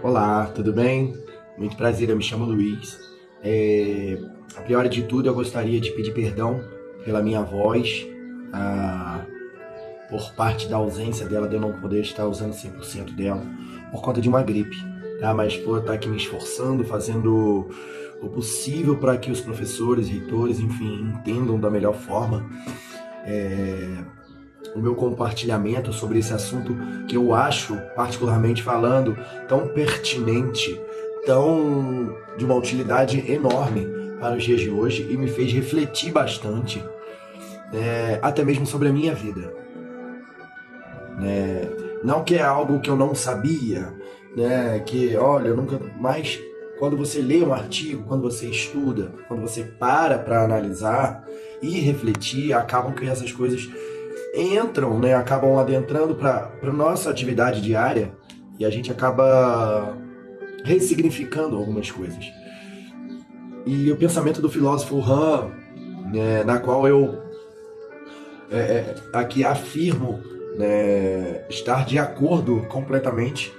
Olá, tudo bem? Muito prazer, eu me chamo Luiz. A priori de tudo, eu gostaria de pedir perdão pela minha voz, ah, por parte da ausência dela, de eu não poder estar usando 100% dela, por conta de uma gripe, tá? Mas por estar aqui me esforçando, fazendo o possível para que os professores, reitores, enfim, entendam da melhor forma o meu compartilhamento sobre esse assunto que eu acho, particularmente falando, tão pertinente, tão de uma utilidade enorme para os dias de hoje e me fez refletir bastante, até mesmo sobre a minha vida. Não que é algo que eu não sabia, que olha, eu nunca mais. Quando você lê um artigo, quando você estuda, quando você para analisar e refletir, acabam que essas coisas entram, acabam adentrando para a nossa atividade diária e a gente acaba ressignificando algumas coisas. E o pensamento do filósofo Han, na qual eu aqui afirmo, estar de acordo completamente,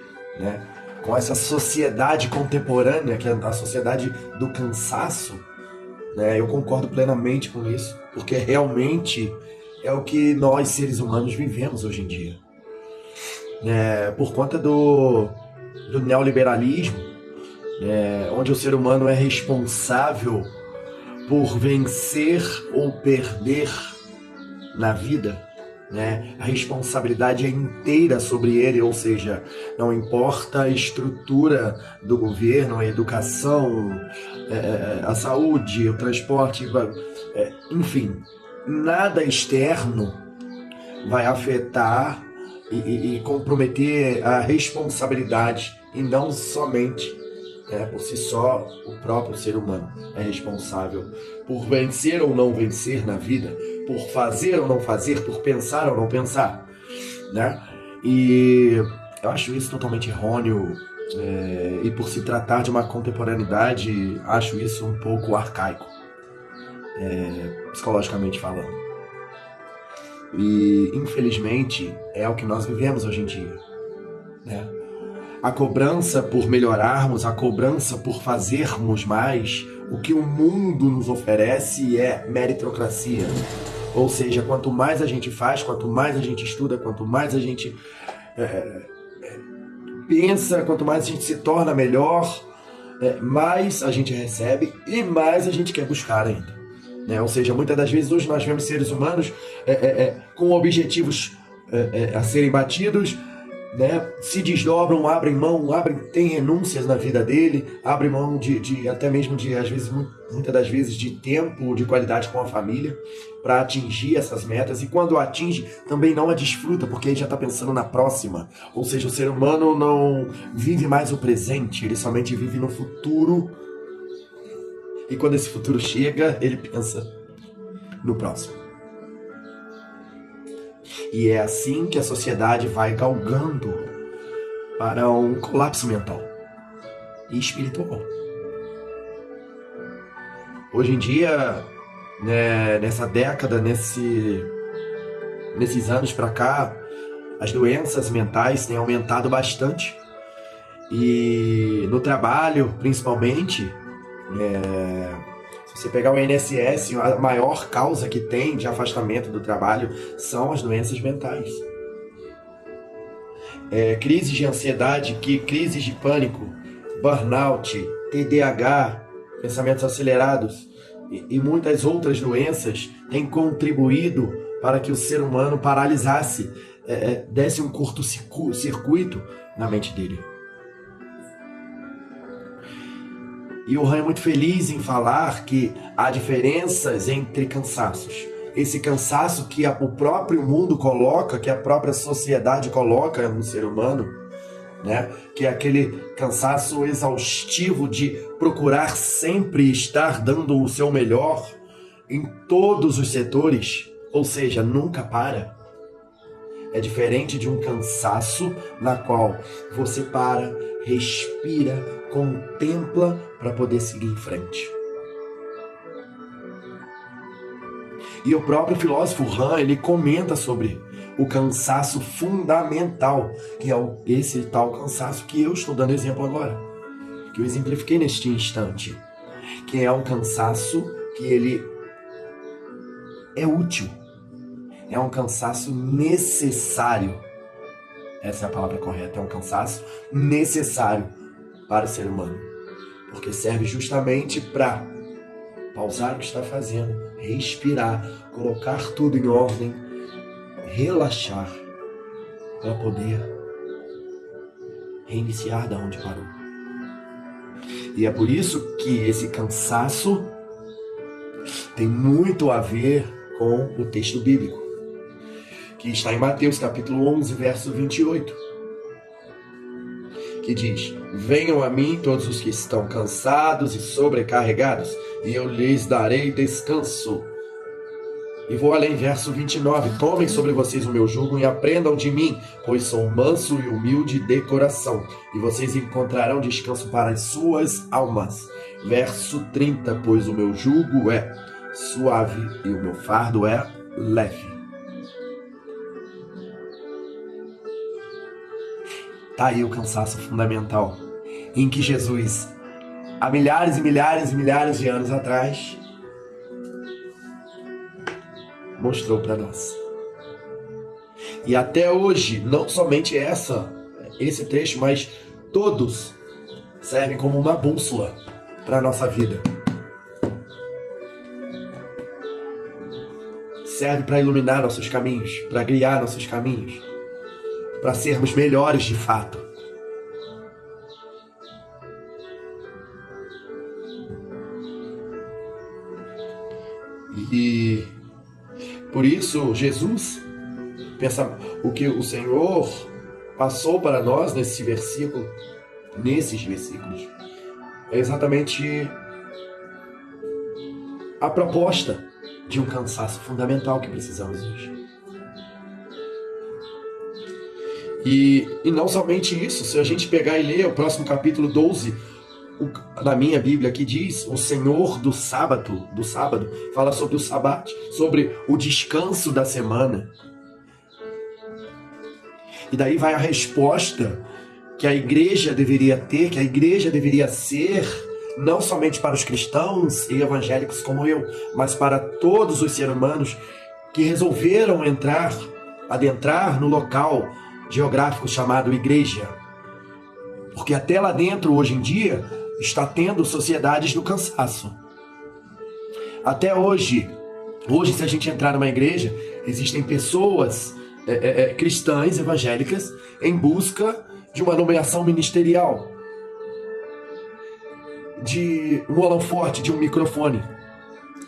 com essa sociedade contemporânea, que é a sociedade do cansaço, eu concordo plenamente com isso, porque realmente é o que nós, seres humanos, vivemos hoje em dia. Por conta do neoliberalismo, onde o ser humano é responsável por vencer ou perder na vida, a responsabilidade é inteira sobre ele, ou seja, não importa a estrutura do governo, a educação, a saúde, o transporte, enfim, nada externo vai afetar e comprometer a responsabilidade, e não somente por si só o próprio ser humano é responsável por vencer ou não vencer na vida, por fazer ou não fazer, por pensar ou não pensar, E eu acho isso totalmente errôneo, e por se tratar de uma contemporaneidade, acho isso um pouco arcaico, psicologicamente falando. E infelizmente é o que nós vivemos hoje em dia, A cobrança por melhorarmos, a cobrança por fazermos mais, o que o mundo nos oferece é meritocracia. Ou seja, quanto mais a gente faz, quanto mais a gente estuda, quanto mais a gente pensa, quanto mais a gente se torna melhor, mais a gente recebe e mais a gente quer buscar ainda. Ou seja, muitas das vezes hoje nós vemos seres humanos com objetivos a serem batidos, se desdobram, abrem mão, tem renúncias na vida dele, abrem mão de até mesmo de, às vezes, muitas das vezes, de tempo, de qualidade com a família, para atingir essas metas, e quando atinge, também não a desfruta, porque aí já está pensando na próxima. Ou seja, o ser humano não vive mais o presente, ele somente vive no futuro, e quando esse futuro chega, ele pensa no próximo. E é assim que a sociedade vai galgando para um colapso mental e espiritual. Hoje em dia, nessa década, nesses anos para cá, as doenças mentais têm aumentado bastante. E no trabalho, principalmente, se você pegar o INSS, a maior causa que tem de afastamento do trabalho são as doenças mentais. Crises de ansiedade, crises de pânico, burnout, TDAH, pensamentos acelerados e muitas outras doenças têm contribuído para que o ser humano paralisasse, desse um curto-circuito na mente dele. E o Han é muito feliz em falar que há diferenças entre cansaços. Esse cansaço que o próprio mundo coloca, que a própria sociedade coloca no ser humano, que é aquele cansaço exaustivo de procurar sempre estar dando o seu melhor em todos os setores, ou seja, nunca para. É diferente de um cansaço na qual você para, respira, contempla para poder seguir em frente. E o próprio filósofo Han, ele comenta sobre o cansaço fundamental, que é esse tal cansaço que eu estou dando exemplo agora, que eu exemplifiquei neste instante, que é um cansaço que ele é útil, é um cansaço necessário. Essa é a palavra correta, é um cansaço necessário para o ser humano, porque serve justamente para pausar o que está fazendo, respirar, colocar tudo em ordem, relaxar, para poder reiniciar da onde parou. E é por isso que esse cansaço tem muito a ver com o texto bíblico, que está em Mateus capítulo 11, verso 28, que diz: venham a mim todos os que estão cansados e sobrecarregados, e eu lhes darei descanso. E vou além, verso 29, tomem sobre vocês o meu jugo e aprendam de mim, pois sou manso e humilde de coração, e vocês encontrarão descanso para as suas almas. Verso 30, pois o meu jugo é suave e o meu fardo é leve. Tá aí o cansaço fundamental, em que Jesus, há milhares e milhares e milhares de anos atrás, mostrou para nós. E até hoje, não somente esse trecho, mas todos servem como uma bússola para a nossa vida. Serve para iluminar nossos caminhos, para guiar nossos caminhos, para sermos melhores de fato. E por isso Jesus pensa o que o Senhor passou para nós nesses versículos, é exatamente a proposta de um cansaço fundamental que precisamos hoje. E não somente isso, se a gente pegar e ler o próximo capítulo 12, na minha Bíblia, que diz o Senhor do sábado, fala sobre o sabate, sobre o descanso da semana. E daí vai a resposta que a igreja deveria ter, que a igreja deveria ser, não somente para os cristãos e evangélicos como eu, mas para todos os seres humanos que resolveram adentrar no local geográfico chamado igreja. Porque até lá dentro, hoje em dia, está tendo sociedades do cansaço. Até hoje, se a gente entrar numa igreja, existem pessoas cristãs, evangélicas, em busca de uma nomeação ministerial, de um holofote, de um microfone.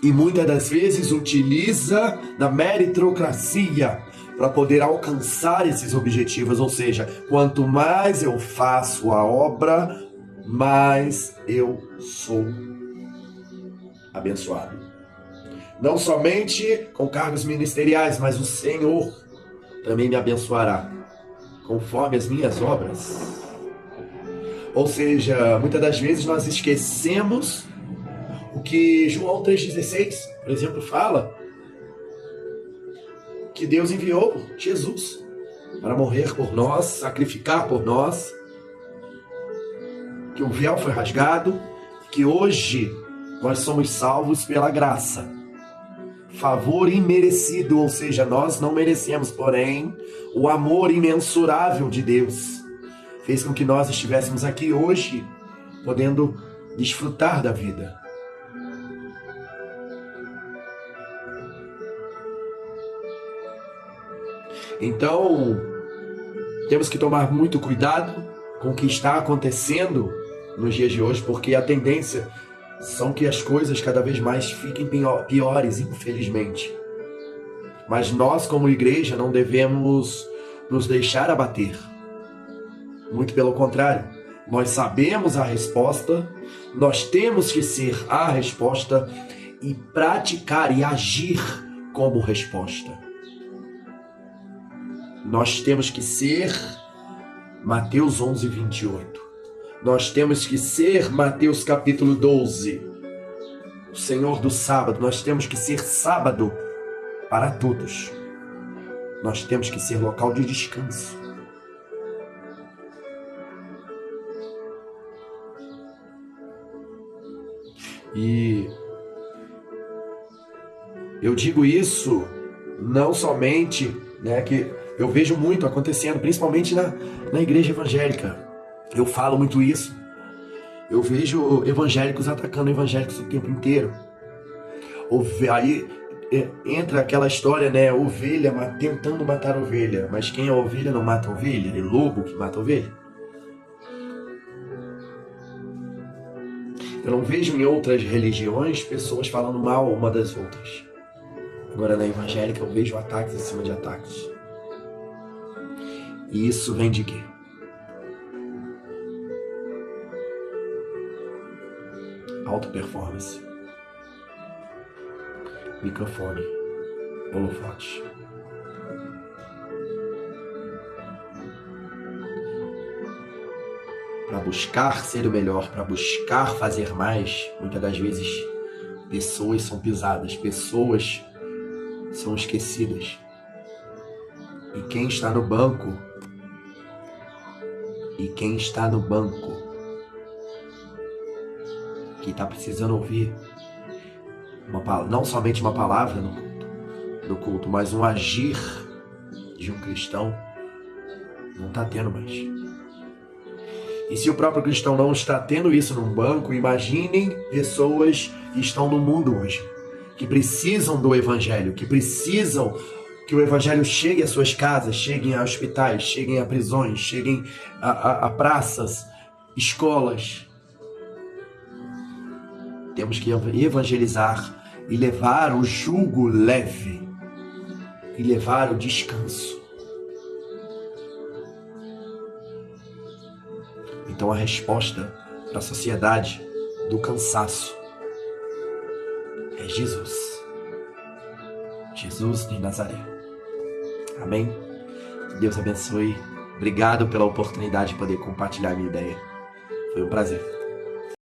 E muitas das vezes utiliza da meritocracia para poder alcançar esses objetivos. Ou seja, quanto mais eu faço a obra, mais eu sou abençoado. Não somente com cargos ministeriais, mas o Senhor também me abençoará, conforme as minhas obras. Ou seja, muitas das vezes nós esquecemos o que João 3,16, por exemplo, fala, que Deus enviou Jesus para morrer por nós, sacrificar por nós, que o véu foi rasgado, que hoje nós somos salvos pela graça. Favor imerecido, ou seja, nós não merecemos, porém, o amor imensurável de Deus fez com que nós estivéssemos aqui hoje, podendo desfrutar da vida. Então, temos que tomar muito cuidado com o que está acontecendo nos dias de hoje, porque a tendência são que as coisas cada vez mais fiquem piores, infelizmente. Mas nós, como igreja, não devemos nos deixar abater. Muito pelo contrário, nós sabemos a resposta, nós temos que ser a resposta e praticar e agir como resposta. Nós temos que ser Mateus 11, 28. Nós temos que ser Mateus capítulo 12. O Senhor do sábado. Nós temos que ser sábado para todos. Nós temos que ser local de descanso. E eu digo isso não somente, né, que eu vejo muito acontecendo, principalmente na igreja evangélica. Eu falo muito isso. Eu vejo evangélicos atacando evangélicos o tempo inteiro. Aí entra aquela história, né? Ovelha tentando matar ovelha. Mas quem é ovelha não mata ovelha. É lobo que mata ovelha. Eu não vejo em outras religiões pessoas falando mal uma das outras. Agora na evangélica eu vejo ataques em cima de ataques. E isso vem de quê? Alta performance. Microfone. Holofote. Para buscar ser o melhor, para buscar fazer mais, muitas das vezes pessoas são pisadas, pessoas são esquecidas. E quem está no banco, que está precisando ouvir não somente uma palavra no culto, mas um agir de um cristão, não está tendo mais. E se o próprio cristão não está tendo isso num banco, imaginem pessoas que estão no mundo hoje, que precisam do evangelho, que precisam que o evangelho chegue às suas casas, cheguem a hospitais, cheguem a prisões, cheguem a praças, escolas. Temos que evangelizar e levar o jugo leve e levar o descanso. Então a resposta para a sociedade do cansaço é Jesus. Jesus de Nazaré. Amém? Deus abençoe. Obrigado pela oportunidade de poder compartilhar minha ideia. Foi um prazer.